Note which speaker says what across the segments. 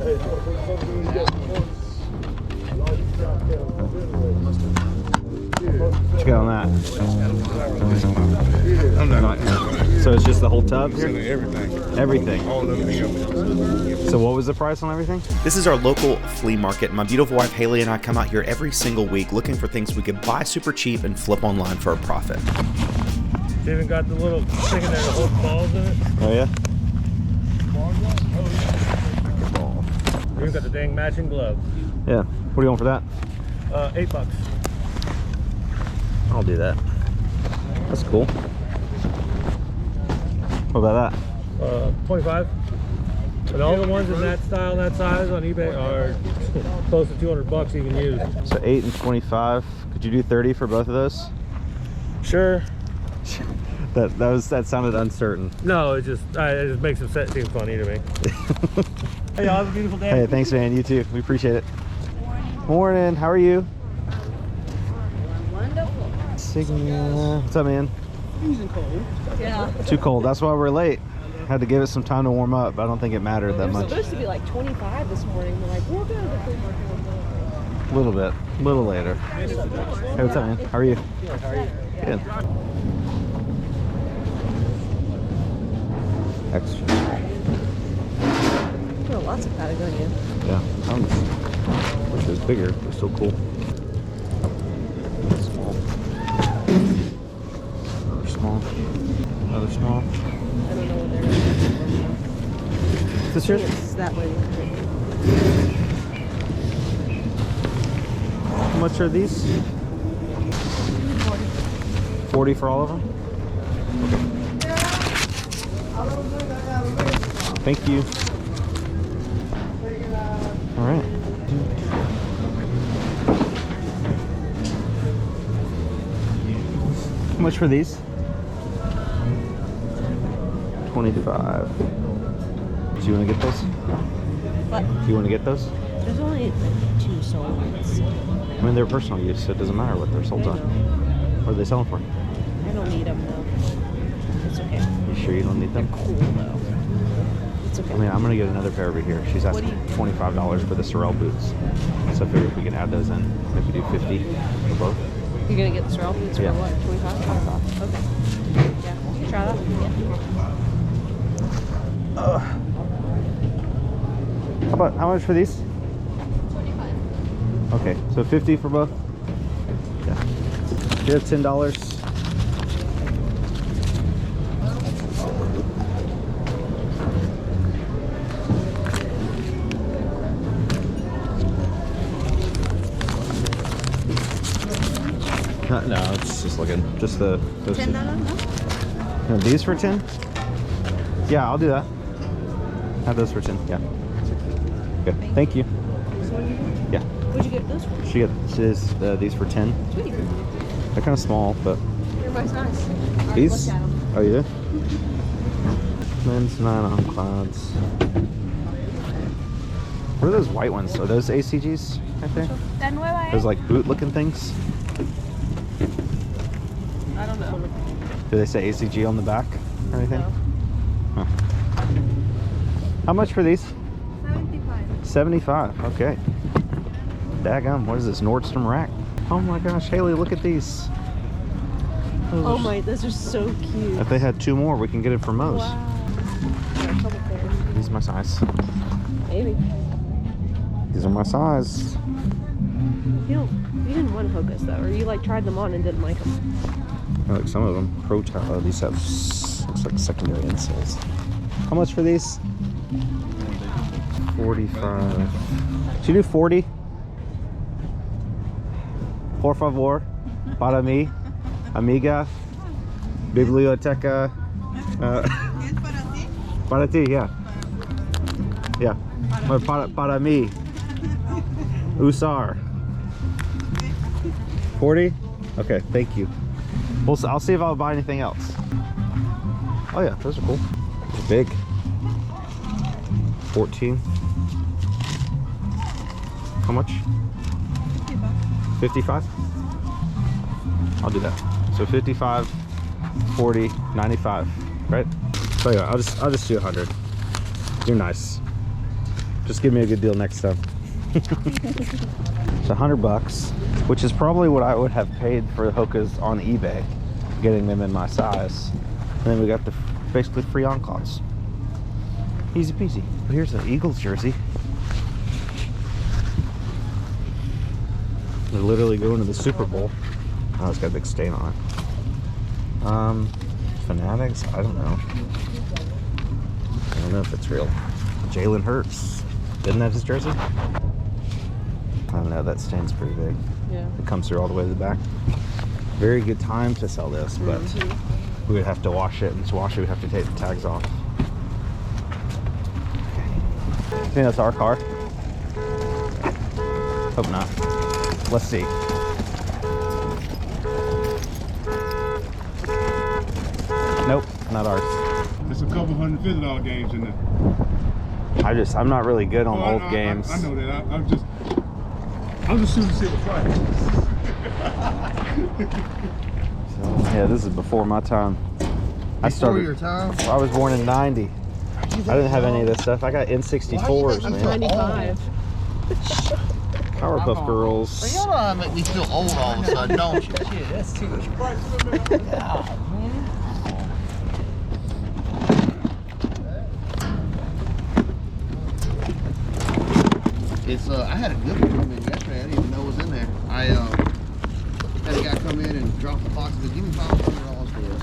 Speaker 1: What you got on that? So it's just the whole tub here? Everything. So what was the price on everything?
Speaker 2: This is our local flea market. My beautiful wife Haley and I come out here every single week looking for things we could buy super cheap and flip online for a profit.
Speaker 3: They even got the little thing in there that holds balls in it.
Speaker 1: Oh yeah?
Speaker 3: We even got the dang matching gloves.
Speaker 1: Yeah. What do you want for that?
Speaker 3: $8.
Speaker 1: I'll do that. That's cool. What about that?
Speaker 3: 25. And all the ones in that style and that size on eBay are close to 200 bucks even used.
Speaker 1: So 8 and 25. Could you do 30 for both of those?
Speaker 3: Sure.
Speaker 1: That sounded uncertain.
Speaker 3: No, it just makes them seem funny to me. Hey, y'all have a beautiful day.
Speaker 1: Hey, thanks, man. You too. We appreciate it. Morning. How are you?
Speaker 4: Wonderful.
Speaker 1: Signia. What's up, man?
Speaker 4: Freezing cold. Yeah.
Speaker 1: Too cold. That's why we're late. Had to give it some time to warm up, but I don't think it mattered that much.
Speaker 4: It was supposed to be like 25 this morning. We're like, we'll go to the flea market.
Speaker 1: A little bit. A little later. Hey, what's up, man? How are you?
Speaker 3: Good, how are you?
Speaker 1: Good. Extra.
Speaker 4: Oh, lots of Patagonia.
Speaker 1: Yeah. Wish it was bigger. They're still cool. Small. Another small. Another small.
Speaker 4: I don't know what they're
Speaker 1: Is this yours?
Speaker 4: It's that way.
Speaker 1: How much are these? 40 for all of them? Thank you. All right. How much for these? 25. Do you want to get those?
Speaker 4: What?
Speaker 1: Do you want to get those?
Speaker 4: There's only like 2 sold ones.
Speaker 1: I mean, they're personal use, so it doesn't matter what they're sold on. What are they selling for?
Speaker 4: I don't need them though. It's okay.
Speaker 1: You sure you don't need them?
Speaker 4: Cool though. It's okay.
Speaker 1: I mean, I'm gonna get another pair over here. She's asking $25 for the Sorel boots. So I figured if we can add those in, maybe do 50 for both.
Speaker 4: You're gonna get the Sorel boots
Speaker 1: Yeah.
Speaker 4: for what? 25? Okay. Yeah. Try that? Yeah.
Speaker 1: How much for these?
Speaker 4: 25.
Speaker 1: Okay, so 50 for both. Yeah. You have $10. No, it's just looking. Just those
Speaker 4: $10?
Speaker 1: No, these for 10? Yeah, I'll do that. Have those for 10. Yeah. Good. Thank you. Yeah.
Speaker 4: What'd you get those for?
Speaker 1: She is these for 10.
Speaker 4: Sweet.
Speaker 1: They're kind of small, but
Speaker 4: They're my size.
Speaker 1: these?
Speaker 4: Look at 'em.
Speaker 1: Oh, you did? Men's 9 on clouds. What are those white ones? Are those ACGs right there? Those like boot-looking things?
Speaker 4: I don't know.
Speaker 1: Do they say ACG on the back or anything?
Speaker 4: No.
Speaker 1: Huh. How much for these?
Speaker 4: 75.
Speaker 1: 75. Okay. Daggum. What is this? Nordstrom rack? Oh my gosh, Haley, look at these.
Speaker 4: Oh my, those are so cute.
Speaker 1: If they had 2 more, we can get it for Moe's.
Speaker 4: Wow.
Speaker 1: These are my size.
Speaker 4: Maybe.
Speaker 1: These are my size.
Speaker 4: You didn't want Hocus though, or you like tried them on and didn't like them.
Speaker 1: I like some of them. Oh, these have looks like secondary insoles. How much for these? 45. Should you do 40? Por favor, para mí, amiga, biblioteca. Para ti, yeah. Yeah. Para mí. Usar. 40? Okay, thank you. I'll see if I'll buy anything else. Oh yeah, those are cool. They're big. 14. How much? 55. I'll do that. So 55, 40, 95, right? So yeah, I'll just do 100. You're nice. Just give me a good deal next time. It's $100, which is probably what I would have paid for the Hokas on eBay, getting them in my size. And then we got the basically free on-clots. Easy peasy. But here's an Eagles jersey. They're literally going to the Super Bowl. Oh, it's got a big stain on it. Fanatics? I don't know. I don't know if it's real. Jalen Hurts. Isn't that his jersey? I don't know. That stain's pretty big.
Speaker 4: Yeah.
Speaker 1: It comes through all the way to the back. Very good time to sell this, but we would have to wash it, and to wash it, we'd have to take the tags off. Okay. I think that's our car. Hope not. Let's see. Nope, not ours.
Speaker 5: There's a couple $150 games in there.
Speaker 1: I'm not really good on
Speaker 5: Oh,
Speaker 1: old games.
Speaker 5: I know that. I'm just shooting to see the price.
Speaker 1: So, yeah, this is before my time. I started.
Speaker 6: Your time?
Speaker 1: I was born in '90. I didn't have any of this stuff. I got N64s,
Speaker 6: I'm
Speaker 1: man.
Speaker 4: 95.
Speaker 1: Powerpuff Girls.
Speaker 6: Well, y'all know how to make me feel old all of a sudden, don't you?
Speaker 7: Shit, that's too much.
Speaker 6: It's I had a good one come in yesterday. I didn't even know it was in there. I had a guy come in and drop the box and said, "Give me $500 for this."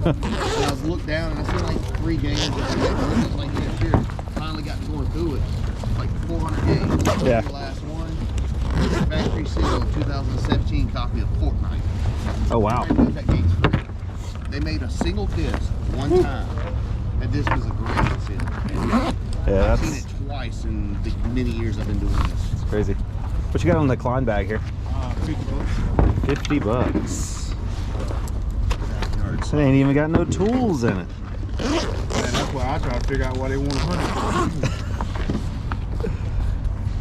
Speaker 6: And I was looked down and I seen like 3 games. And I was like, "Yeah, sure." Finally got going through it. Like 400 games.
Speaker 1: Yeah.
Speaker 6: The last one. Factory seal 2017 copy of Fortnite.
Speaker 1: Oh wow.
Speaker 6: That game's free. They made a single disc one time, and this was a great seal.
Speaker 1: Yeah,
Speaker 6: I've seen
Speaker 1: that's
Speaker 6: it twice in the many years I've been doing this.
Speaker 1: crazy. What you got on the Klein bag here? $50. $50. It ain't even got no tools in it.
Speaker 5: Man, that's why I try to figure out why they want 100.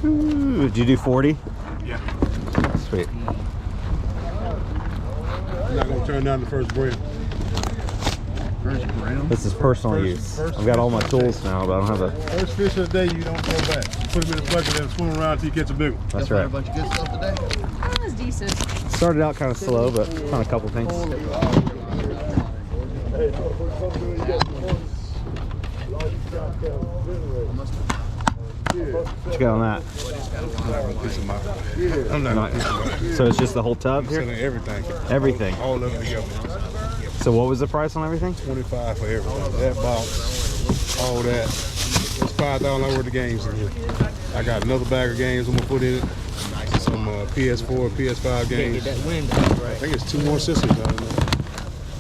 Speaker 1: Ooh, did you do 40?
Speaker 5: Yeah.
Speaker 1: Sweet.
Speaker 5: I'm not gonna turn down the first break.
Speaker 6: First round.
Speaker 1: This is personal use. I've got all my tools now, but I don't have a.
Speaker 5: First fish of the day, you don't go back. You put them in the bucket and swim around until you catch a big one.
Speaker 1: That's
Speaker 6: Definitely
Speaker 1: right.
Speaker 6: a bunch of good stuff today.
Speaker 4: That was decent.
Speaker 1: Started out kind of slow, but found a couple things. What you got on that?
Speaker 5: I'm not gonna piece them out.
Speaker 1: So it's just the whole tub
Speaker 5: I'm
Speaker 1: here?
Speaker 5: selling everything.
Speaker 1: Everything.
Speaker 5: All of it together.
Speaker 1: So what was the price on everything?
Speaker 5: 25 for everything. That box, all that. There's $5,000 worth of games in here. I got another bag of games I'm gonna put in it. Some PS4, PS5 games.
Speaker 7: That window,
Speaker 5: I think it's 2 more systems. I don't know.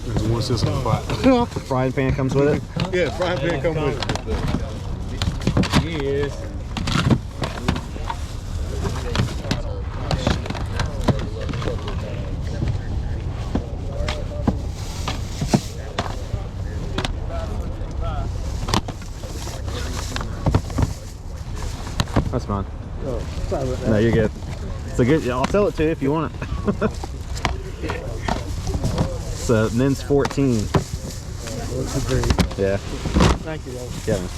Speaker 5: There's 1 system in the box.
Speaker 1: The frying pan comes with it.
Speaker 5: Yeah, frying pan come with it.
Speaker 7: Yes.
Speaker 1: That's fine. No, you're good. It's a good. I'll sell it to you if you want it. It's a men's 14. Yeah.
Speaker 7: Thank you, though.
Speaker 1: Yeah. Man.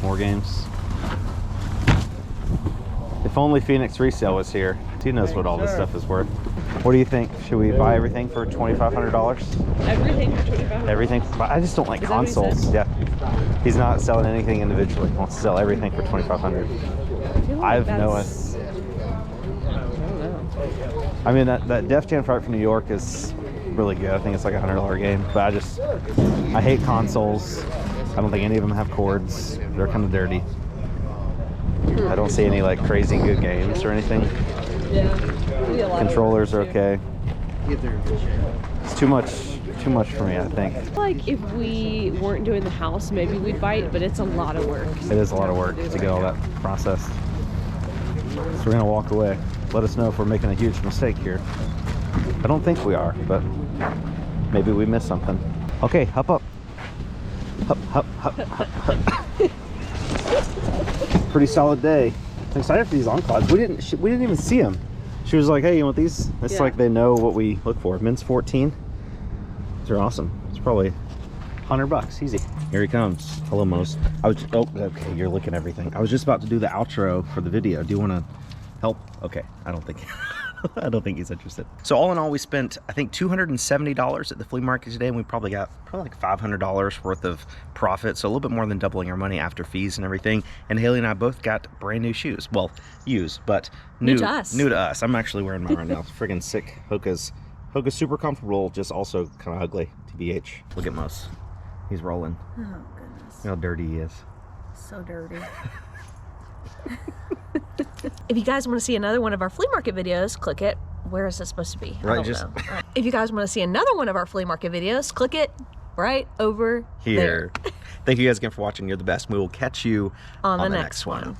Speaker 1: More games. If only Phoenix Resale was here. He knows what all this stuff is worth. What do you think? Should we buy everything for $2,500?
Speaker 4: Everything for $2,500.
Speaker 1: Everything? I just don't like
Speaker 4: Is that what he
Speaker 1: consoles.
Speaker 4: said?
Speaker 1: Yeah. He's not selling anything individually. He wants to sell everything for $2,500. I have no idea. I mean, that Def Jam Fright from New York is really good. I think it's like a $100 game. But I hate consoles. I don't think any of them have cords. They're kind of dirty. I don't see any like crazy good games or anything.
Speaker 4: Yeah. We get a lot of
Speaker 1: Controllers are
Speaker 4: those, too.
Speaker 1: okay.
Speaker 6: If they're in good shape.
Speaker 1: It's too much for me, I think.
Speaker 4: Like if we weren't doing the house, maybe we'd bite, but it's a lot of work.
Speaker 1: It is a lot of work to get all that processed. So we're gonna walk away. Let us know if we're making a huge mistake here. I don't think we are, but maybe we missed something. Okay, hop up. Hop, hop, hop, hop, hop. Pretty solid day. I'm excited for these on-clods. We didn't even see them. She was like, "Hey, you want these?" It's
Speaker 4: Yeah.
Speaker 1: like they know what we look for. Men's 14. They're awesome. It's probably $100 easy. Here he comes. Hello, Mose. Oh, okay, you're looking at everything. I was just about to do the outro for the video. Do you want to help? Okay, I don't think I don't think he's interested. So all in all, we spent, I think, $270 at the flea market today, and we probably got like $500 worth of profit. So a little bit more than doubling our money after fees and everything. And Haley and I both got brand new shoes. Well, used, but new to us. New to us. I'm actually wearing mine right now. It's friggin' sick. Hoka's super comfortable, just also kind of ugly, TBH. Look at Mose. He's rolling.
Speaker 4: Oh, goodness.
Speaker 1: Look how dirty he is.
Speaker 4: So dirty. If you guys want to see another one of our flea market videos, click it. Where is this supposed to be?
Speaker 1: Right,
Speaker 4: I don't know. If you guys want to see another one of our flea market videos, click it right over
Speaker 1: here. Thank you guys again for watching. You're the best. We will catch you
Speaker 4: on the next one.